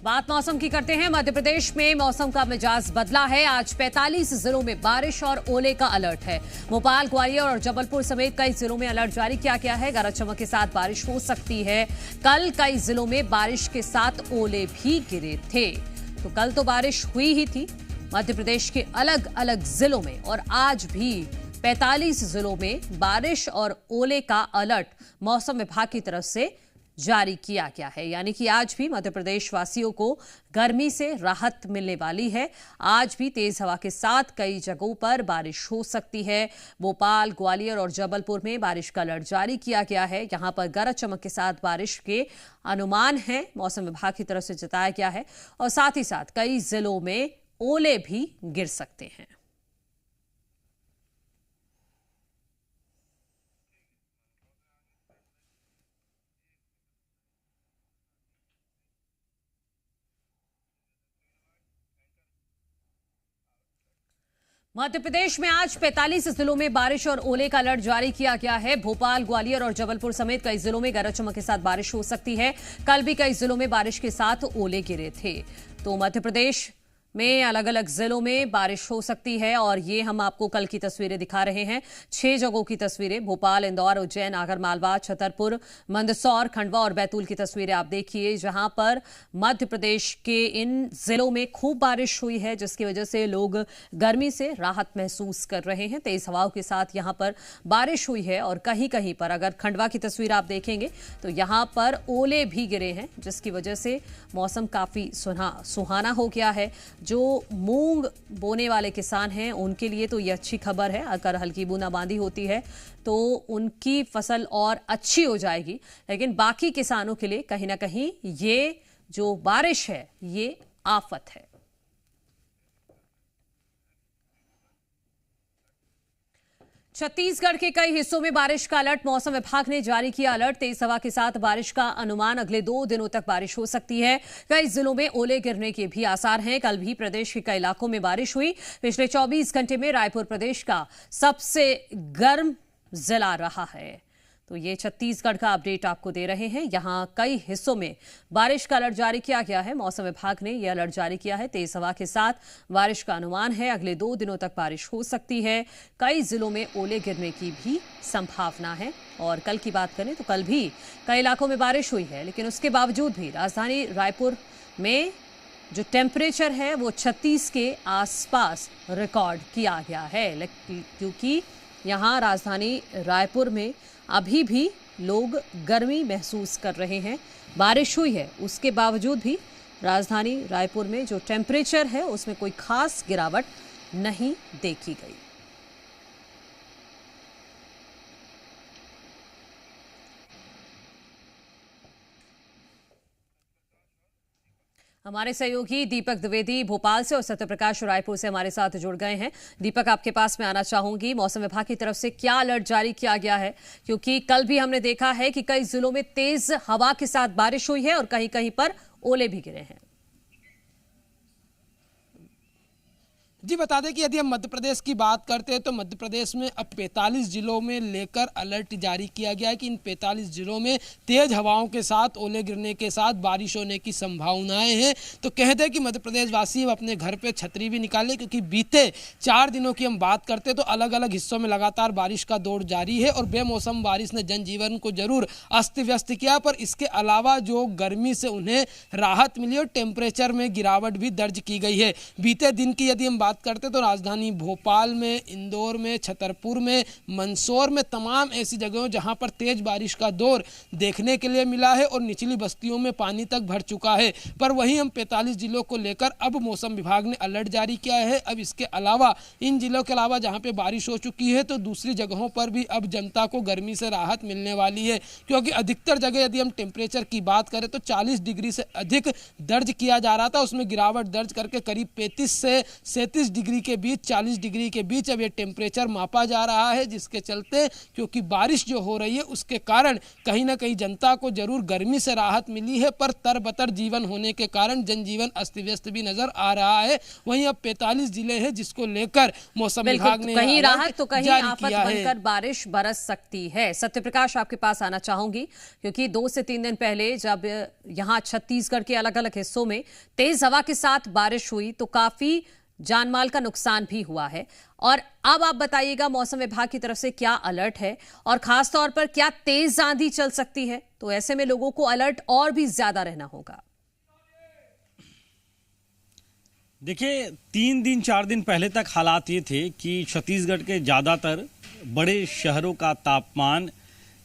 बात मौसम की करते हैं। मध्य प्रदेश में मौसम का मिजाज बदला है। आज 45 जिलों में बारिश और ओले का अलर्ट है। भोपाल, ग्वालियर और जबलपुर समेत कई जिलों में अलर्ट जारी किया गया है। गरज चमक के साथ बारिश हो सकती है। कल कई जिलों में बारिश के साथ ओले भी गिरे थे। तो कल तो बारिश हुई ही थी मध्य प्रदेश के अलग अलग जिलों में, और आज भी 45 जिलों में बारिश और ओले का अलर्ट मौसम विभाग की तरफ से जारी किया गया है। यानी कि आज भी मध्य प्रदेश वासियों को गर्मी से राहत मिलने वाली है। आज भी तेज हवा के साथ कई जगहों पर बारिश हो सकती है। भोपाल, ग्वालियर और जबलपुर में बारिश का अलर्ट जारी किया गया है। यहां पर गरज चमक के साथ बारिश के अनुमान है, मौसम विभाग की तरफ से जताया गया है। और साथ ही साथ कई जिलों में ओले भी गिर सकते हैं। मध्य प्रदेश में आज 45 जिलों में बारिश और ओले का अलर्ट जारी किया गया है। भोपाल, ग्वालियर और जबलपुर समेत कई जिलों में गरज चमक के साथ बारिश हो सकती है। कल भी कई जिलों में बारिश के साथ ओले गिरे थे। तो मध्य प्रदेश में अलग अलग जिलों में बारिश हो सकती है। और ये हम आपको कल की तस्वीरें दिखा रहे हैं। 6 जगहों की तस्वीरें, भोपाल, इंदौर, उज्जैन, आगरमालवा, छतरपुर, मंदसौर, खंडवा और बैतूल की तस्वीरें आप देखिए, जहां पर मध्य प्रदेश के इन जिलों में खूब बारिश हुई है, जिसकी वजह से लोग गर्मी से राहत महसूस कर रहे हैं। तेज हवाओं के साथ यहां पर बारिश हुई है। और कहीं कहीं पर अगर खंडवा की तस्वीर आप देखेंगे तो यहां पर ओले भी गिरे हैं, जिसकी वजह से मौसम काफी सुहाना हो गया है। जो मूंग बोने वाले किसान हैं उनके लिए तो ये अच्छी खबर है। अगर हल्की बूंदाबांदी होती है तो उनकी फसल और अच्छी हो जाएगी। लेकिन बाकी किसानों के लिए कहीं ना कहीं ये जो बारिश है ये आफत है। छत्तीसगढ़ के कई हिस्सों में बारिश का अलर्ट मौसम विभाग ने जारी किया। अलर्ट, तेज हवा के साथ बारिश का अनुमान, अगले 2 दिनों तक बारिश हो सकती है। कई जिलों में ओले गिरने के भी आसार हैं। कल भी प्रदेश के कई इलाकों में बारिश हुई। पिछले 24 घंटे में रायपुर प्रदेश का सबसे गर्म जिला रहा है। तो ये छत्तीसगढ़ का अपडेट आपको दे रहे हैं। यहां कई हिस्सों में बारिश का अलर्ट जारी किया गया है। मौसम विभाग ने यह अलर्ट जारी किया है। तेज हवा के साथ बारिश का अनुमान है। अगले 2 दिनों तक बारिश हो सकती है। कई जिलों में ओले गिरने की भी संभावना है। और कल की बात करें तो कल भी कई इलाकों में बारिश हुई है, लेकिन उसके बावजूद भी राजधानी रायपुर में जो टेम्परेचर है वो 36 के आसपास रिकॉर्ड किया गया है। क्योंकि यहाँ राजधानी रायपुर में अभी भी लोग गर्मी महसूस कर रहे हैं। बारिश हुई है, उसके बावजूद भी राजधानी रायपुर में जो टेम्परेचर है उसमें कोई खास गिरावट नहीं देखी गई। हमारे सहयोगी दीपक द्विवेदी भोपाल से और सत्यप्रकाश रायपुर से हमारे साथ जुड़ गए हैं। दीपक, आपके पास मैं आना चाहूंगी। मौसम विभाग की तरफ से क्या अलर्ट जारी किया गया है? क्योंकि कल भी हमने देखा है कि कई जिलों में तेज हवा के साथ बारिश हुई है और कहीं कहीं पर ओले भी गिरे हैं। जी, बता दें कि यदि हम मध्य प्रदेश की बात करते हैं तो मध्य प्रदेश में अब 45 जिलों में लेकर अलर्ट जारी किया गया है कि इन 45 जिलों में तेज हवाओं के साथ ओले गिरने के साथ बारिश होने की संभावनाएं हैं। तो कहते हैं कि मध्य प्रदेश वासी अपने घर पे छतरी भी निकालें, क्योंकि बीते 4 दिनों की हम बात करते हैं तो अलग अलग हिस्सों में लगातार बारिश का दौर जारी है। और बेमौसम बारिश ने जनजीवन को जरूर अस्त व्यस्त किया, पर इसके अलावा जो गर्मी से उन्हें राहत मिली और टेम्परेचर में गिरावट भी दर्ज की गई है। बीते दिन की यदि हम बात करते तो राजधानी भोपाल में, इंदौर में, छतरपुर में, मंदसौर में तमाम ऐसी जगहों जहां पर तेज बारिश का दौर देखने के लिए मिला है और निचली बस्तियों में पानी तक भर चुका है। पर वहीं हम 45 जिलों को लेकर अब मौसम विभाग ने अलर्ट जारी किया है। अब इसके अलावा इन जिलों के अलावा जहां पे बारिश हो चुकी है तो दूसरी जगहों पर भी अब जनता को गर्मी से राहत मिलने वाली है। क्योंकि अधिकतर जगह यदि हम टेम्परेचर की बात करें तो 40 डिग्री से अधिक दर्ज किया जा रहा था, उसमें गिरावट दर्ज करके करीब 35 से 37 39 डिग्री के बीच 40 डिग्री के बीच अब ये टेम्परेचर मापा जा रहा है, जिसके चलते क्योंकि बारिश जो हो रही है उसके कारण कहीं ना कहीं जनता को जरूर गर्मी से राहत मिली है, पर तरबतर जीवन होने के कारण जनजीवन अस्त व्यस्त भी नजर आ रहा है। वहीं अब 45 जिले हैं जिसको लेकर मौसम विभाग ने कहीं राहत तो कहीं आफत बनकर है। बारिश बरस सकती है। सत्यप्रकाश, आपके पास आना चाहूंगी क्योंकि 2 से 3 दिन पहले जब यहां छत्तीसगढ़ के अलग अलग हिस्सों में तेज हवा के साथ बारिश हुई तो काफी जानमाल का नुकसान भी हुआ है। और अब आप बताइएगा मौसम विभाग की तरफ से क्या अलर्ट है और खास तौर पर क्या तेज आंधी चल सकती है, तो ऐसे में लोगों को अलर्ट और भी ज्यादा रहना होगा। देखिए, 3 दिन 4 दिन पहले तक हालात ये थे कि छत्तीसगढ़ के ज़्यादातर बड़े शहरों का तापमान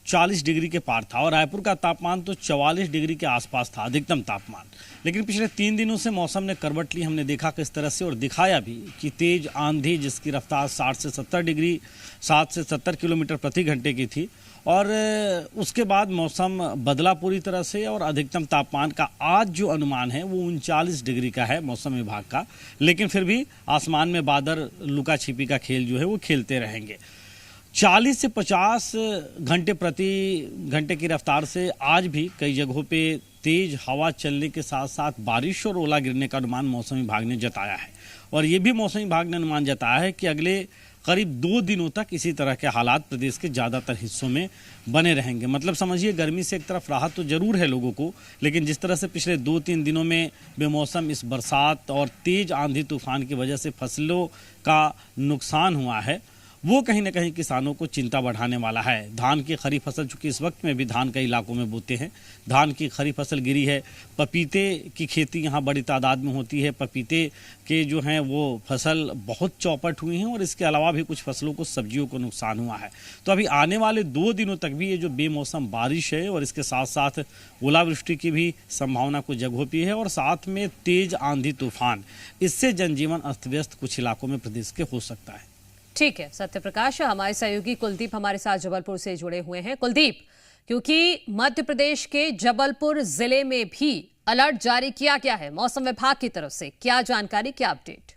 40 डिग्री के पार था और रायपुर का तापमान तो 44 डिग्री के आसपास था अधिकतम तापमान। लेकिन पिछले 3 दिनों से मौसम ने करवट ली, हमने देखा किस तरह से, और दिखाया भी कि तेज आंधी जिसकी रफ्तार 60 से 70 डिग्री 7 से 70 किलोमीटर प्रति घंटे की थी, और उसके बाद मौसम बदला पूरी तरह से और अधिकतम तापमान का आज जो अनुमान है वो 39 डिग्री का है मौसम विभाग का। लेकिन फिर भी आसमान में बादल लुका छिपी का खेल जो है वो खेलते रहेंगे। 40 से 50 घंटे प्रति घंटे की रफ्तार से आज भी कई जगहों पे तेज हवा चलने के साथ साथ बारिश और ओला गिरने का अनुमान मौसम विभाग ने जताया है। और ये भी मौसम विभाग ने अनुमान जताया है कि अगले करीब 2 दिनों तक इसी तरह के हालात प्रदेश के ज़्यादातर हिस्सों में बने रहेंगे। मतलब समझिए, गर्मी से एक तरफ राहत तो जरूर है लोगों को, लेकिन जिस तरह से पिछले 2-3 दिनों में बेमौसम इस बरसात और तेज आंधी तूफान की वजह से फसलों का नुकसान हुआ है, वो कहीं ना कहीं किसानों को चिंता बढ़ाने वाला है। धान की खरी फसल, चूंकि इस वक्त में भी धान कई इलाकों में बोते हैं, धान की खरी फसल गिरी है। पपीते की खेती यहाँ बड़ी तादाद में होती है, पपीते के जो हैं वो फसल बहुत चौपट हुई हैं, और इसके अलावा भी कुछ फसलों को, सब्जियों को नुकसान हुआ है। तो अभी आने वाले 2 दिनों तक भी ये जो बेमौसम बारिश है और इसके साथ साथ ओलावृष्टि की भी संभावना कुछ जगहों पर है, और साथ में तेज आंधी तूफान, इससे जनजीवन अस्त व्यस्त कुछ इलाकों में प्रदेश के हो सकता है। ठीक है सत्यप्रकाश, हमारे सहयोगी कुलदीप हमारे साथ जबलपुर से जुड़े हुए हैं। कुलदीप, क्योंकि मध्य प्रदेश के जबलपुर जिले में भी अलर्ट जारी किया गया है मौसम विभाग की तरफ से, क्या जानकारी, क्या अपडेट?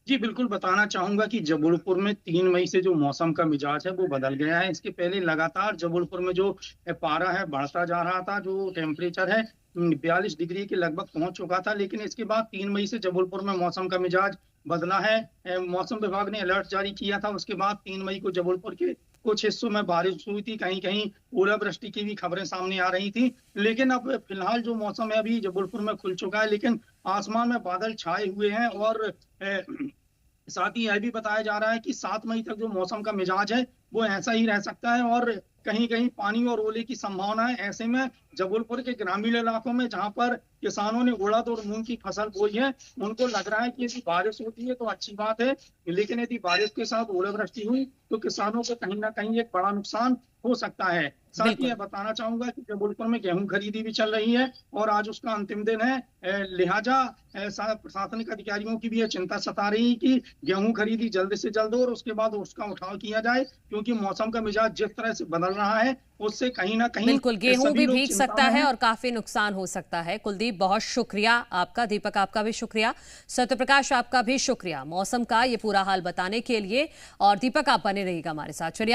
जी बिल्कुल, बताना चाहूंगा कि जबलपुर में 3 मई से जो मौसम का मिजाज है वो बदल गया है। इसके पहले लगातार जबलपुर में जो पारा है बढ़ता जा रहा था, जो टेम्परेचर है 42 डिग्री के लगभग पहुंच चुका था। लेकिन इसके बाद 3 मई से जबलपुर में मौसम का मिजाज बदला है। मौसम विभाग ने अलर्ट जारी किया था, उसके बाद 3 मई को जबलपुर के कुछ हिस्सों में बारिश हुई थी, कहीं कहीं ओलावृष्टि की भी खबरें सामने आ रही थी। लेकिन अब फिलहाल जो मौसम है अभी जबलपुर में खुल चुका है, लेकिन आसमान में बादल छाए हुए हैं। और साथ ही यह भी बताया जा रहा है कि 7 मई तक जो मौसम का मिजाज है वो ऐसा ही रह सकता है, और कहीं कहीं पानी और ओले की संभावना है। ऐसे में जबलपुर के ग्रामीण इलाकों में जहां पर किसानों ने उड़द और मूंग की फसल बोई है, उनको लग रहा है कि यदि बारिश होती है तो अच्छी बात है, लेकिन यदि बारिश के साथ ओलावृष्टि हुई तो किसानों को कहीं ना कहीं एक बड़ा नुकसान हो सकता है। साथ ही यह बताना चाहूंगा कि जबलपुर में गेहूं खरीदी भी चल रही है और आज उसका अंतिम दिन है, लिहाजा प्रशासनिक अधिकारियों की भी यह चिंता सता रही है कि गेहूं खरीदी जल्द से जल्द हो और उसके बाद उसका उठाव किया जाए, क्योंकि मौसम का मिजाज जिस तरह से बदल रहा है उससे कहीं ना कहीं बिल्कुल गेहूं भी भीग सकता है और काफी नुकसान हो सकता है। कुलदीप, बहुत शुक्रिया आपका। दीपक, आपका भी शुक्रिया। सत्यप्रकाश, आपका भी शुक्रिया मौसम का ये पूरा हाल बताने के लिए। और दीपक, आप बने रहिएगा हमारे साथ। चलिए।